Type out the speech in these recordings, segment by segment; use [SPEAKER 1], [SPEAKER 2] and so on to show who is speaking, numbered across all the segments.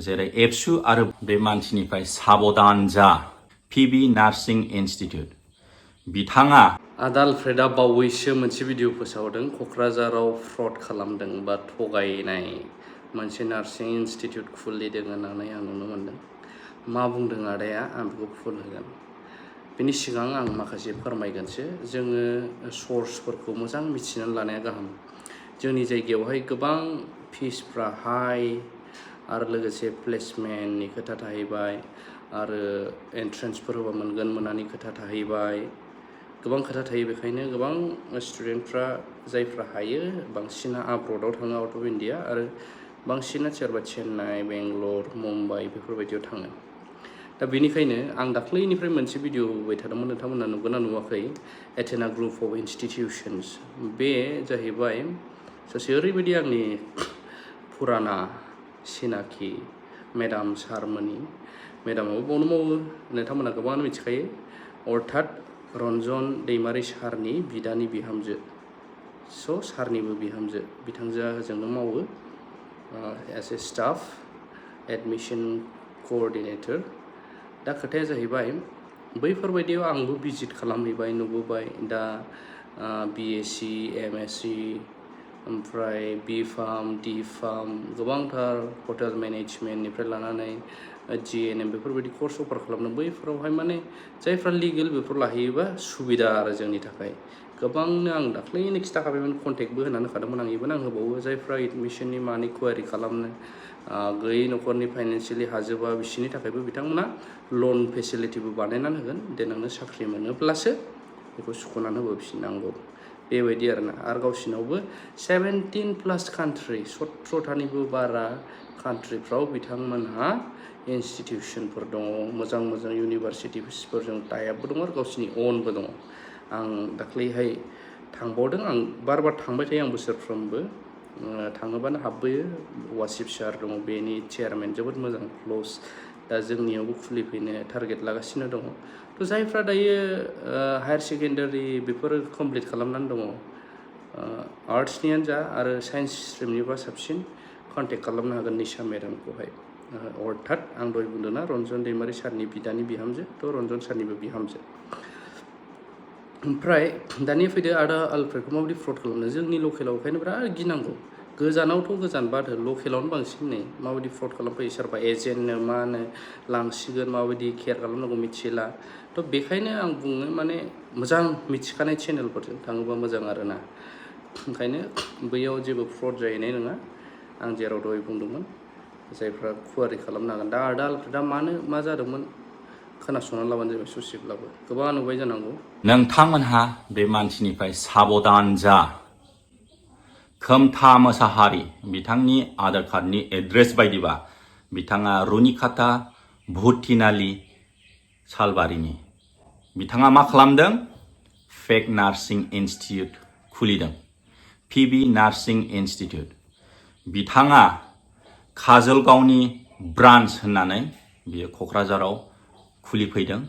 [SPEAKER 1] जेरै एबसु आरो बे मानसिनिफ्राय साबधान जा पिबि नार्सिं इनस्टिट्यूट बिथाङा
[SPEAKER 2] आलफ्रेडआ बावैसो मोनसे भिडिअ फोसावदों क'क्राझाराव फ्रड खालामदों बा थगायनाय मोनसे नार्सिं इनस्टिट्यूट खुलिदों होननानै आं नुनो मोनदों। मा बुंदों आदाया आं बेखौ फुल होगोन। बेनि सिगां आं माखासे फोरमायगोनसो जोङो सर्सफोरखौ मोजां मिथिनानै लानाया गाहाम। जोंनि जायगायावहाय गोबां फिसफ्रा हाई आरो लोगोसे प्लेसमेन्टनि खोथा थाहैबाय आरो एन्ट्रेन्सफोर होबा मोनगोन मोनानि खोथा थाहैबाय। गोबां खोथा थायो बेखायनो गोबां स्टुडेन्टफ्रा जायफ्रा हायो बांसिना आब्रडआव थाङो आउट अफ इन्डिया आरो बांसिना सोरबा चेन्नाइ बेंगलर मुम्बाइ बेफोरबायदियाव थाङो। दा बेनिखायनो आं दाख्लैनिफ्राय मोनसे भिडिअ होबाय थादोंमोन नोंथांमोना नुगोना नुवाखै एथेना ग्रुप अफ इनस्टिटिउशन्स बे जाहैबाय सासे ओरैबायदि आंनि फुराना सिनाखि मेडाम सारमोननि मेडामाबो बावनो मावो नोंथांमोना गोबाङानो मिथिखायो अर्थात रन्जन दैमारि सारनि बिदानि बिहामजो सारनिबो बिहामजो बिथांजोआ होजोंनो मावो एज ए स्टाफ एडमिशन कअर्डिनेटर। दा खोथाया जाहैबाय बैफोरबायदियाव आंबो भिजिट खालामहैबाय नुबोबाय दा बिएससि एमएससि ओमफ्राय बि फार्म डि फार्म गोबांथार हटेल मेनेजमेन्टनिफ्राय लानानै जिएनएम बेफोरबायदि कर्स अफार खालामदों। बैफोरावहाय माने जायफ्रा लिगेल बेफोराव लाहैयोबा सुबिदा आरो जोंनि थाखाय गोबांनो आं दाख्लैनो खिथाखाबायमोन कन्टेक्टबो होनानै होखादोंमोन आं इभेन आं होबावो जायफ्रा एडमिसननि मानि कुवारि खालामनो गैयै न'खरनि फाइनान्सियेलि हाजोबा बिसोरनि थाखायबो बिथांमोना लन फेसिलिटिबो बानायनानै होगोन देनांनो साख्रि मोनोब्लासो बेखौ सुख'नानै होबोफिननांगौ बेबायदि आरोना। आरो गावसिनावबो 17+ कान्ट्रि 17थानिबो बारा कान्ट्रिफ्राव बिथांमोनहा इनस्टिटिउसनफोर दङ मोजां मोजां इउनिभारसिटिसफोरजों टाइपबो दङ आरो गावसिनि अनबो दङ। आं दाख्लैहाय थांबावदों आं बार थांबाय थायो आं बोसोरफ्रोमबो थाङोबानो हाबबोयो वासिफ सार दङ बेनि चेयारमेन जोबोद मोजां क्ल'ज दा जोंनियावबो खुलिफैनो टारगेट लागासिनो दङ। थ' जायफ्रा दायो हायार सेकेन्डारि बेफोरो कमप्लिट खालामनानै दङ आर्ट्सनियानो जा आरो साइन्स स्ट्रिमनिबा साबसिन कन्टेक्ट खालामनो हागोन निशा मेडामखौहाय अर्थात आं दहाय बुंदों ना रन्जन दैमारि सारनि बिदानि बिहामजो थ' रन्जन सारनिबो बिहामजो। ओमफ्राय दानिया फैदो आदा आलफ्रेडखौ माबायदि फ्रड खालामनो जोंनि लकेलाव ओंखायनो बिराद गिनांगौ। गोजानावथ' गोजान बाथो लकेलावनो बांसिन नै माबायदि फ्रड खालामफैयो सोरबा एजेन्टनो मा होनो लांसिगोन माबायदि केयार खालामनांगौ मिथिला। थ' बेखायनो आं बुङो माने मोजां मिथिखानाय चेनेलफोरजों थाङोबा मोजां आरोना। ओंखायनो बैयाव जेबो फ्रड जाहैनाय नङा आं जेराव दहाय बुंदोंमोन जायफ्रा कुवारि खालामनो हागोन। दा आदा आलफ्रेडआ मानो मा जादोंमोन खोनासंनानै लाबानो जाबाय ससेब्लाबो गोबां नुबाय जानांगौ।
[SPEAKER 1] नोंथांमोनहा बे मानसिनिफ्राय साबधान जा खोमथा मोसाहारि बिथांनि आधार कार्डनि एड्रेस बायदिबा बिथाङा रुनिकाटा भुटिनालि सालबारिनि बिथाङा मा खालामदों फेक नार्सिं इनस्टिट्यूट खुलिदों पिबि नार्सिं इनस्टिट्यूट। बिथाङा काजलगावनि ब्रान्च होननानै बियो क'क्राझाराव खुलिफैदों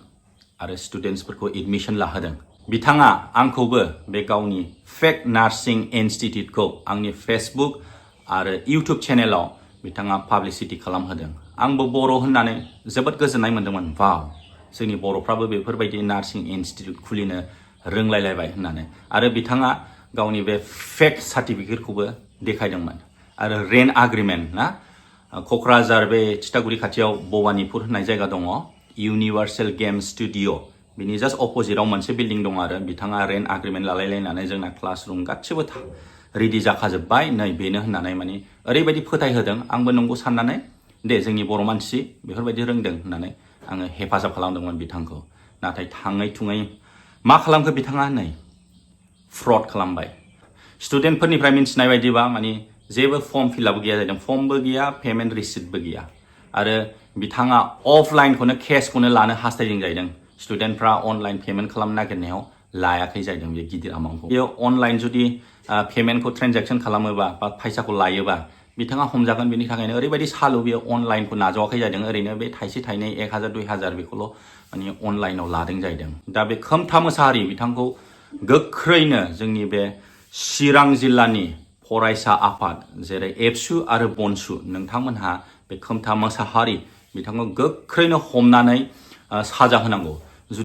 [SPEAKER 1] आरो स्टुडेन्टसफोरखौ एडमिशन लाहोदों। बिथाङा आंखौबो बे गावनि फेक नार्सिं इनस्टिट्यूटखौ आंनि फेसबुक आरो इउटुब चेनेलाव बिथाङा पाब्लिसिटि खालामहोदों। आंबो बर' होननानै जोबोद गोजोननाय मोन्दोंमोन वाव जोंनि बर'फ्राबो बेफोरबायदि नार्सिं इनस्टिट्यूट खुलिनो रोंलायलायबाय होननानै आरो बिथाङा गावनि बे फेक सार्टिफिकेटखौबो देखायदोंमोन आरो रेन्ट एग्रिमेन्ट ना क'क्राझार बे थिथागुरि खाथियाव भबानिपुर होननाय जायगा दङ इउनिभार्सेल गेम स्टुडिअ बिनि जास्ट अपोजिटआव मोनसे बिल्डिं दं आरो बिथाङा रेन्ट एग्रिमेन्ट लालायलायनानै जोंना क्लास रुम गासिबो रेडि जाखाजोब्बाय नै बेनो होननानै माने ओरैबायदि फोथायहोदों आंबो नंगौ साननानै दे जोंनि बर' मानसि बेफोरबायदि रोंदों होननानै आङो हेफाजाब खालामदोंमोन बिथांखौ। नाथाय थाङै थुङै मा खालामखो बिथाङा नै फ्रड खालामबाय। स्टुडेन्टफोरनिफ्राय मिन्थिनाय बायदिबा माने जेबो फर्म फिलआप गैया जादों फर्मबो गैया पेमेन्ट रिसिप्टबो गैया आरो बिथाङा अफलाइनखौनो केसखौनो लानो हास्थायदों जाहैदों। स्टुडेन्टफ्रा अनलाइन पेमेन्ट खालामनो नागिरनायाव लायाखै जाहैदों बे गिदिर एमाउन्टखौ। बेयो अनलाइन जुदि पेमेन्टखौ ट्रेनजेक्सन खालामोबा बा फैसाखौ लायोबा बिथाङा हमजागोन। बेनि थाखायनो ओरैबायदि सालु बेयो अनलाइनखौ नाजावाखै जादों ओरैनो बे थाइसे थाइनै 1000 2000 बेखौल' माने अनलाइनाव लादों जाहैदों। दा बे खोमथा मोसाहारि बिथांखौ गोख्रैनो जोंनि बे चिरां जिल्लानि फरायसा आफाद जेरै एबसु आरो बनसु नोंथांमोनहा बे खोमथा मोसाहारि बिथांखौ गोख्रैनो हमनानै साजा होनांगौ